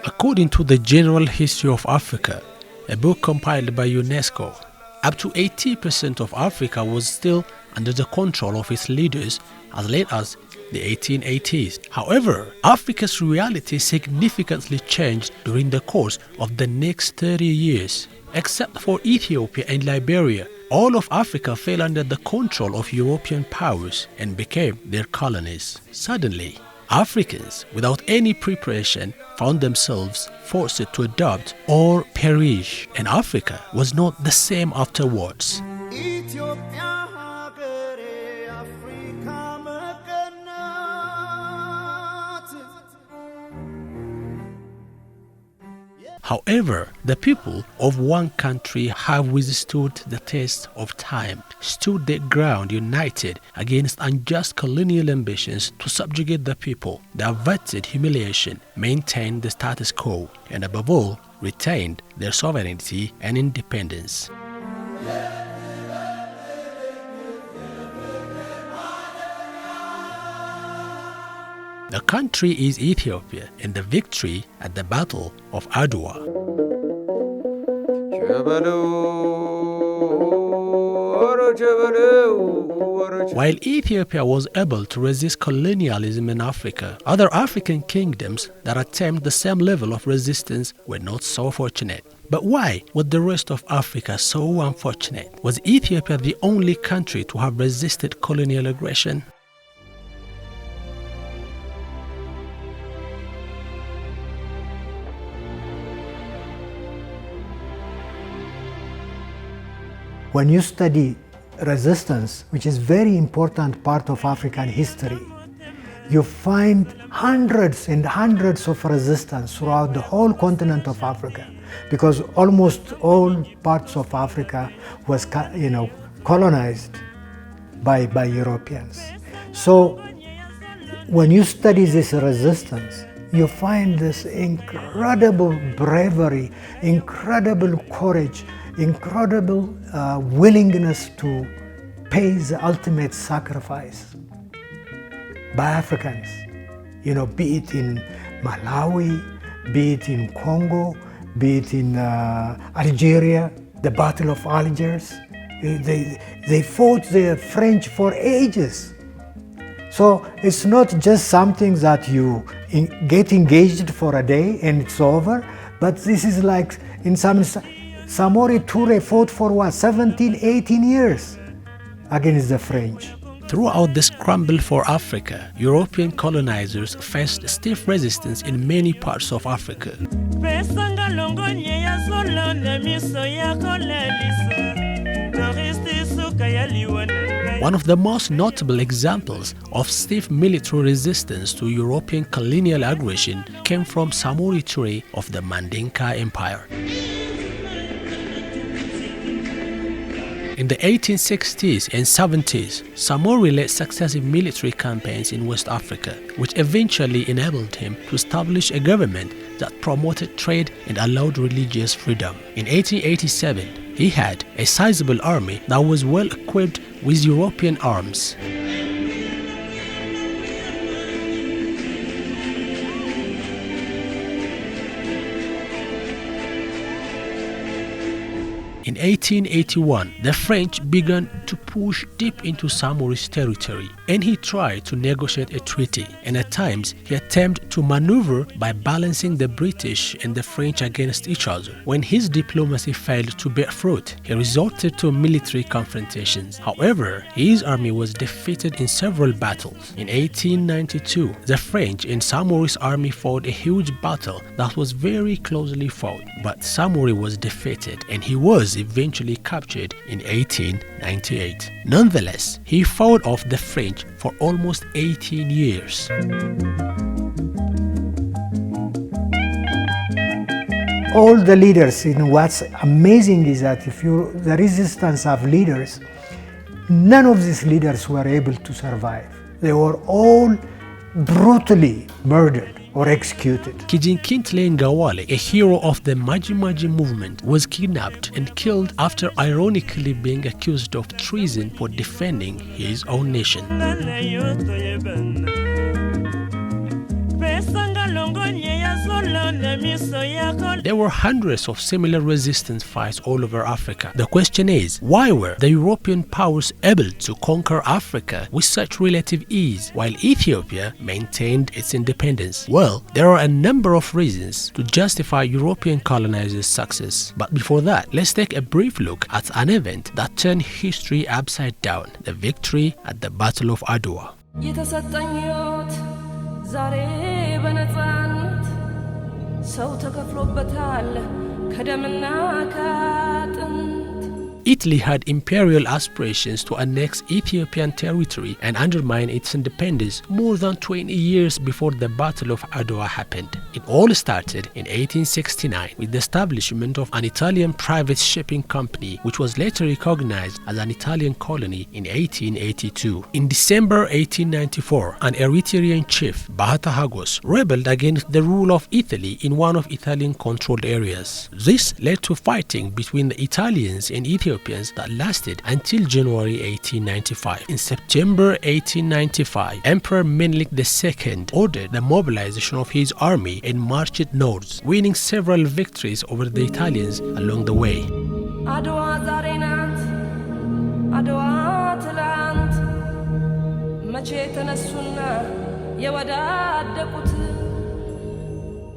According to the General History of Africa, a book compiled by UNESCO, up to 80% of Africa was still under the control of its leaders as late as the 1880s. However, Africa's reality significantly changed during the course of the next 30 years. Except for Ethiopia and Liberia, all of Africa fell under the control of European powers and became their colonies. Suddenly, Africans, without any preparation, found themselves forced to adopt or perish, and Africa was not the same afterwards. However, the people of one country have withstood the test of time, stood their ground united against unjust colonial ambitions to subjugate the people. They averted humiliation, maintained the status quo, and above all, retained their sovereignty and independence. The country is Ethiopia, and the victory at the Battle of Adwa. While Ethiopia was able to resist colonialism in Africa, other African kingdoms that attempted the same level of resistance were not so fortunate. But why was the rest of Africa so unfortunate? Was Ethiopia the only country to have resisted colonial aggression? When you study resistance, which is a very important part of African history, you find hundreds and hundreds of resistance throughout the whole continent of Africa, because almost all parts of Africa was, colonized by Europeans. So when you study this resistance, you find this incredible bravery, incredible courage, incredible willingness to pay the ultimate sacrifice by Africans, be it in Malawi, be it in Congo, be it in Algeria, the Battle of Algiers. They fought the French for ages. So it's not just something that you get engaged for a day and it's over, but this is like, in some Samori Toure fought for what, 17, 18 years against the French. Throughout the scramble for Africa, European colonizers faced stiff resistance in many parts of Africa. One of the most notable examples of stiff military resistance to European colonial aggression came from Samori Toure of the Mandinka Empire. In the 1860s and 70s, Samori led successive military campaigns in West Africa, which eventually enabled him to establish a government that promoted trade and allowed religious freedom. In 1887, he had a sizable army that was well equipped with European arms. In 1881, the French began to push deep into Samori's territory, and he tried to negotiate a treaty, and at times he attempted to maneuver by balancing the British and the French against each other. When his diplomacy failed to bear fruit, he resorted to military confrontations. However, his army was defeated in several battles. In 1892, the French and Samori's army fought a huge battle that was very closely fought, but Samori was defeated and he was eventually captured in 1898. Nonetheless, he fought off the French for almost 18 years. All the leaders, what's amazing is that the resistance of leaders, none of these leaders were able to survive. They were all brutally murdered. or executed. Kijinkintle Ngawale, a hero of the Maji Maji movement, was kidnapped and killed after ironically being accused of treason for defending his own nation. There were hundreds of similar resistance fights all over Africa. The question is, why were the European powers able to conquer Africa with such relative ease while Ethiopia maintained its independence? Well, there are a number of reasons to justify European colonizers' success. But before that, let's take a brief look at an event that turned history upside down, the victory at the Battle of Adwa. Italy had imperial aspirations to annex Ethiopian territory and undermine its independence more than 20 years before the Battle of Adwa happened. It all started in 1869 with the establishment of an Italian private shipping company, which was later recognized as an Italian colony in 1882. In December 1894, an Eritrean chief, Bahata Hagos, rebelled against the rule of Italy in one of Italian-controlled areas. This led to fighting between the Italians and Ethiopians that lasted until January 1895. In September 1895, Emperor Menelik II ordered the mobilization of his army and marched north, winning several victories over the Italians along the way.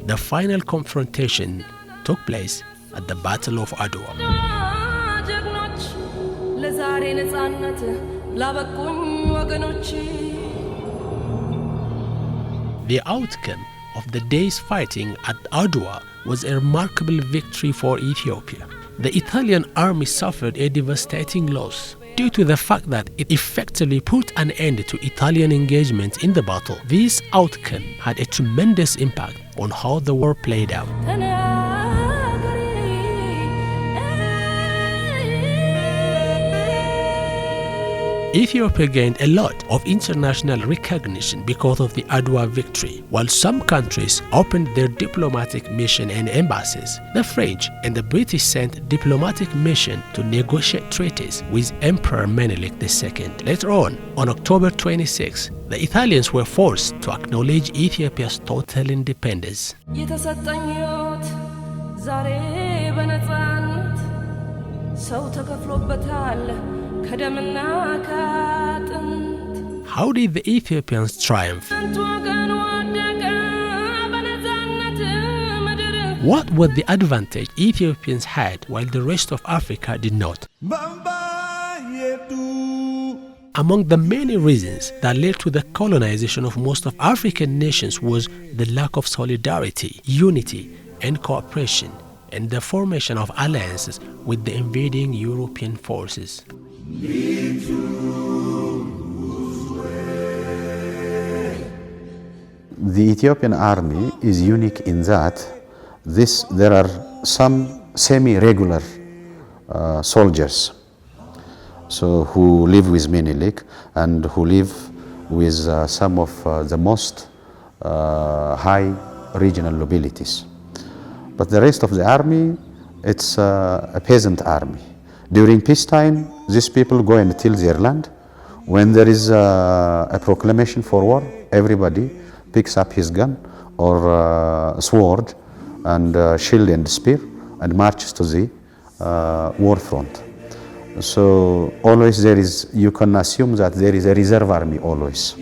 The final confrontation took place at the Battle of Adwa. The outcome of the day's fighting at Adwa was a remarkable victory for Ethiopia. The Italian army suffered a devastating loss due to the fact that it effectively put an end to Italian engagement in the battle. This outcome had a tremendous impact on how the war played out. Ethiopia gained a lot of international recognition because of the Adwa victory. While some countries opened their diplomatic mission and embassies, the French and the British sent diplomatic mission to negotiate treaties with Emperor Menelik II. Later on October 26, the Italians were forced to acknowledge Ethiopia's total independence. How did the Ethiopians triumph? What was the advantage Ethiopians had while the rest of Africa did not? Among the many reasons that led to the colonization of most of African nations was the lack of solidarity, unity, and cooperation, and the formation of alliances with the invading European forces. The Ethiopian army is unique in that there are some semi-regular soldiers who live with Menelik and who live with some of the most high regional nobilities. But the rest of the army, it's a peasant army. During peacetime, these people go and till their land. When there is a proclamation for war, everybody picks up his gun or sword and shield and spear and marches to the war front. So always you can assume that there is a reserve army always.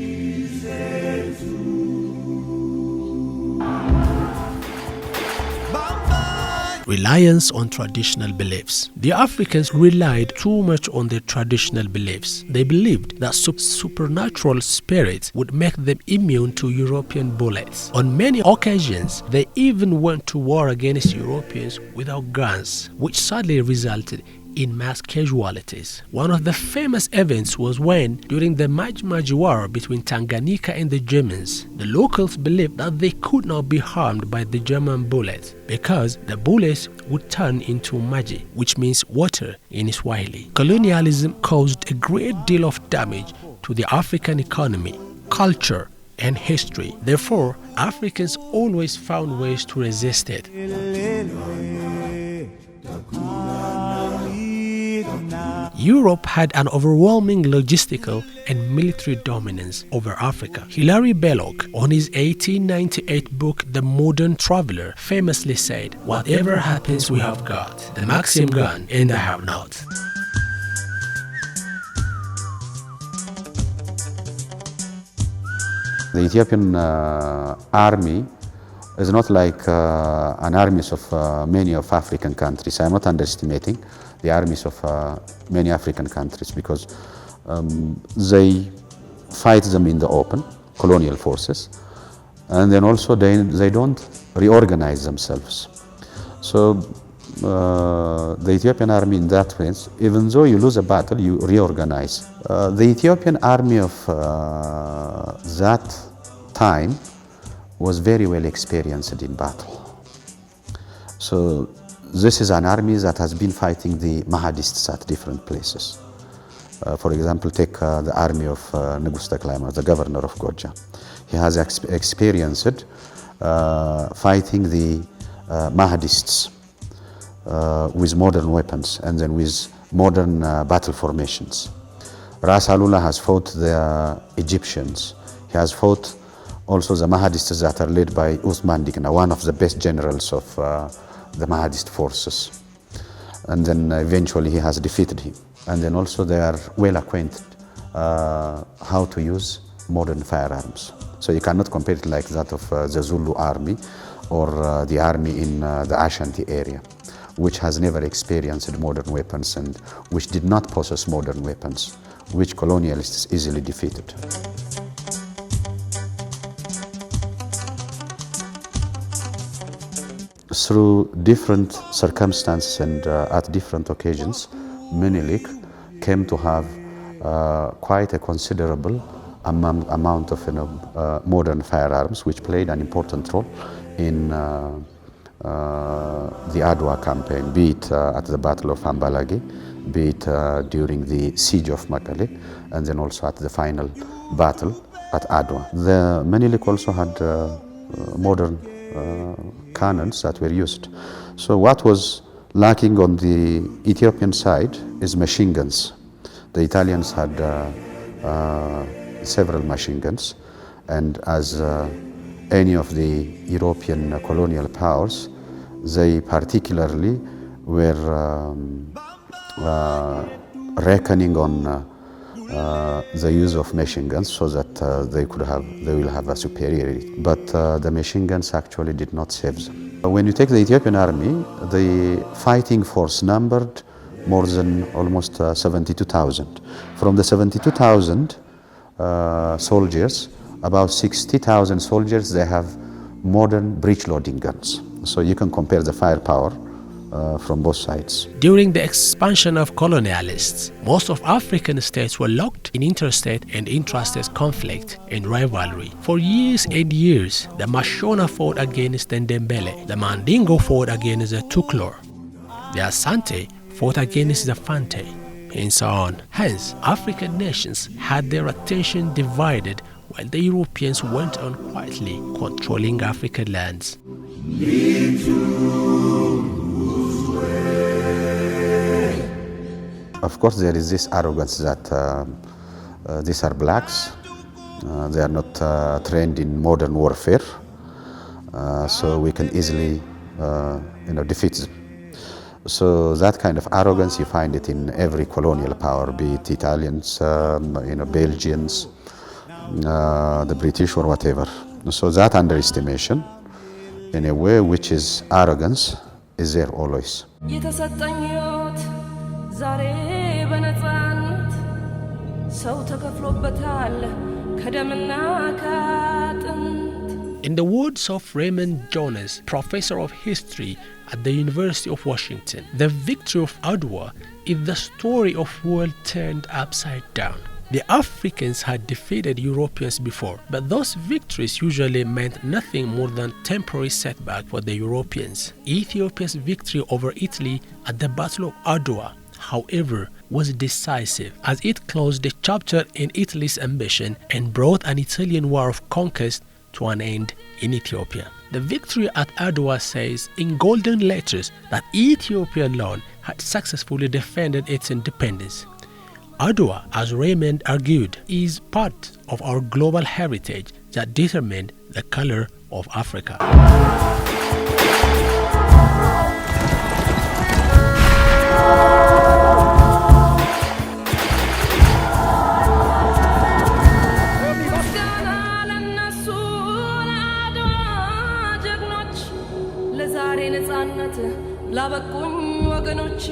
Reliance on traditional beliefs. The Africans relied too much on their traditional beliefs. They believed that supernatural spirits would make them immune to European bullets. On many occasions, they even went to war against Europeans without guns, which sadly resulted in mass casualties. One of the famous events was when, during the Maji Maji War between Tanganyika and the Germans, the locals believed that they could not be harmed by the German bullets because the bullets would turn into Maji, which means water in Swahili. Colonialism caused a great deal of damage to the African economy, culture, and history. Therefore, Africans always found ways to resist it. Europe had an overwhelming logistical and military dominance over Africa. Hilary Belloc, on his 1898 book The Modern Traveler, famously said, "Whatever happens, we have got the Maxim gun and I have not." The Ethiopian army is not like an armies of many of African countries. I'm not underestimating the armies of many African countries because they fight them in the open, colonial forces, and then also they don't reorganize themselves. So the Ethiopian army in that sense, even though you lose a battle, you reorganize. The Ethiopian army of that time was very well experienced in battle. So this is an army that has been fighting the Mahdists at different places. For example, take the army of Nugus Teklaiman, the governor of Goja. He has experienced fighting the Mahdists with modern weapons and then with modern battle formations. Ras Alula has fought the Egyptians. He has fought also the Mahdists that are led by Uthman Digna, one of the best generals of the Mahdist forces. And then eventually he has defeated him. And then also they are well acquainted how to use modern firearms. So you cannot compare it like that of the Zulu army or the army in the Ashanti area, which has never experienced modern weapons and which did not possess modern weapons, which colonialists easily defeated. Through different circumstances and at different occasions, Menelik came to have quite a considerable amount of modern firearms, which played an important role in the Adwa campaign, be it at the Battle of Ambalagi, be it during the Siege of Makale, and then also at the final battle at Adwa. The Menelik also had modern cannons that were used. So what was lacking on the Ethiopian side is machine guns. The Italians had several machine guns, and as any of the European colonial powers, they particularly were reckoning on the use of machine guns so that they will have a superiority. But the machine guns actually did not save them. When you take the Ethiopian army, the fighting force numbered more than almost 72,000. From the 72,000 soldiers, about 60,000 soldiers, they have modern breech-loading guns. So you can compare the firepower from both sides. During the expansion of colonialists, most of African states were locked in interstate and intrastate conflict and rivalry. For years and years, the Mashona fought against the Ndembele, the Mandingo fought against the Tukulor, the Asante fought against the Fante, and so on. Hence, African nations had their attention divided while the Europeans went on quietly controlling African lands. Of course, there is this arrogance that these are blacks. They are not trained in modern warfare, so we can easily, defeat them. So that kind of arrogance, you find it in every colonial power, be it Italians, Belgians, the British or whatever. So that underestimation, in a way, which is arrogance, is there always. In the words of Raymond Jones, professor of history at the University of Washington, the victory of Adwa is the story of world turned upside down. The Africans had defeated Europeans before, but those victories usually meant nothing more than temporary setback for the Europeans. Ethiopia's victory over Italy at the Battle of Adwa, however, was decisive as it closed the chapter in Italy's ambition and brought an Italian war of conquest to an end in Ethiopia. The victory at Adwa says in golden letters that Ethiopia alone had successfully defended its independence. Adwa, as Raymond argued, is part of our global heritage that determined the color of Africa. ለዛሬ ነፃነት ላበቁኝ ወገኖቼ